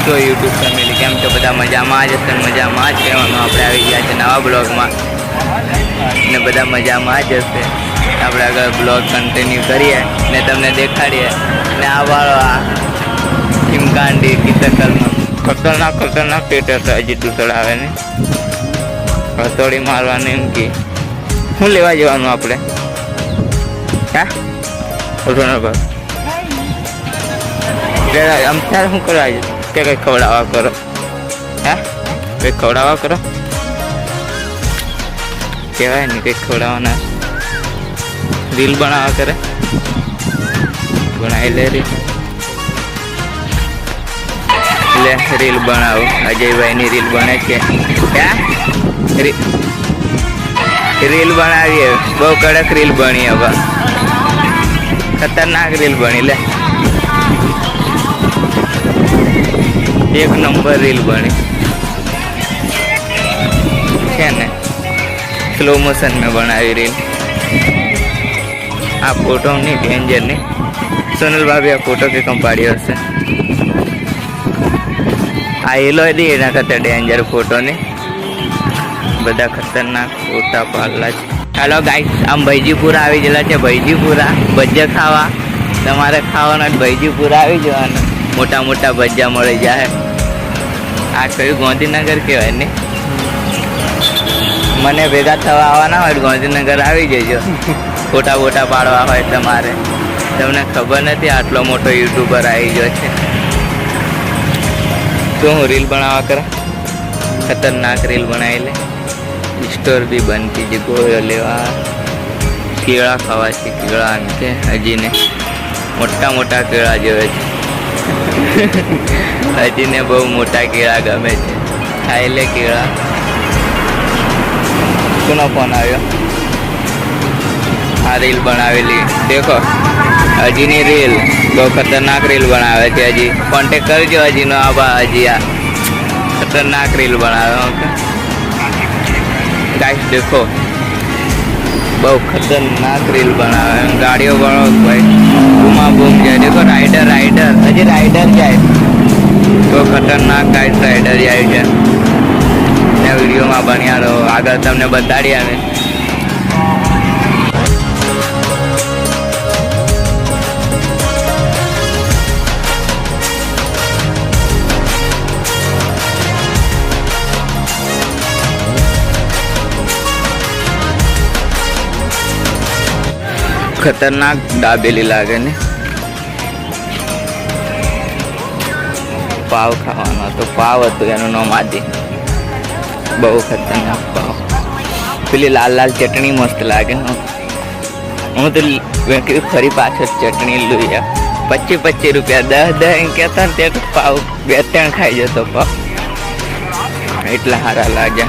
તો YouTube family કેમ છો બધા મજામાં જ હશે મજામાં જ કહેવાનું આપણે આવી ગયા છે નવા બ્લોગમાં ને બધા મજામાં જ હશે આપણે આગળ બ્લોગ કન્ટિન્યુ કરીએ ને તમને દેખાડીએ ને આ વાળો આ ચીમકાંડી કિતકલમાં ખતરનાક પેટ હતા હજી તૂતળ આવે ને હથોડી મારવાની એમ કે શું લેવા જવાનું આપણે હા ઓછો ના ભાવ આમ ત્યારે શું કરવા છે કે કંઈક ખવડાવવા કરો હા કંઈક ખવડાવવા કરો કહેવાય ને કંઈક ખવડાવવાના રીલ બનાવવા કરે બનાવી લે રીલ બનાવું અજયભાઈની રીલ બને છે ક્યાં રીલ બનાવીએ બહુ કડક રીલ બની હવે ખતરનાક રીલ બની લે એક નંબર રીલ બની છે ને સ્લો मोशन में बनाई रील आ फोटो नहीं डेंजर नहीं सोनल भाभी आ फोटो के कम पाड़ी से आ हेलो दी एना करते डेंजर फोटो ने बड़ा खतरनाक फोटा पाडला छे हेलो गाइस आम भाईजीपुरा આવી ગયેલા છે ભાઈજીપુરા ભજીયા ખાવા તમારે ખાવાના ભાઈજીપુરા આવી જવાનું મોટા મોટા ભજીયા મળી જાય આ કયું ગાંધીનગર કહેવાય ને મને ભેગા થવા આવવાના હોય ગાંધીનગર આવી જજો ફોટા બોટા પાડવા હોય તમારે તમને ખબર નથી આટલો મોટો યુટ્યુબર આવી ગયો છે તો હું રીલ બનાવવા કરા ખતરનાક રીલ બનાવી લે સ્ટોર બી બનતી છે ગોળો લેવા કેળા ખાવા છે કેળા એમ કે હજીને મોટા મોટા કેળા જોવે છે હજીને બહુ મોટા કેળા ગમે છે ખાઈ લે કેળા કોનો ફોન આવ્યો આ રીલ બનાવેલી દેખો હજીની રીલ બહુ ખતરનાક રીલ બનાવે છે હજી કોન્ટેક કરજો હજીનો આવા હજી આ ખતરનાક રીલ બનાવે ઓકે गाइस देखो बहुत खतरनाक रील बना है गाड़ियों वालों भाई घुमा घूम जाए देखो राइडर अजय राइडर जाए तो खतरनाक गाइस राइडर जाए છે ને વિડીયોમાં બન્યા રહો આગળ તમને બતાડ્યા ને खतरनाक दाबेली लागे ने पाव खावानो तो पाव हतो एनु नाम आदि बहु खतरनाक पाव पेली लाल लाल चटनी मस्त लागे हूँ तो फरी पाछ चटनी लुया 25 रुपया 10 एम कहता पाव 2-3 खाई जतो पाव एटला हारा लाग्या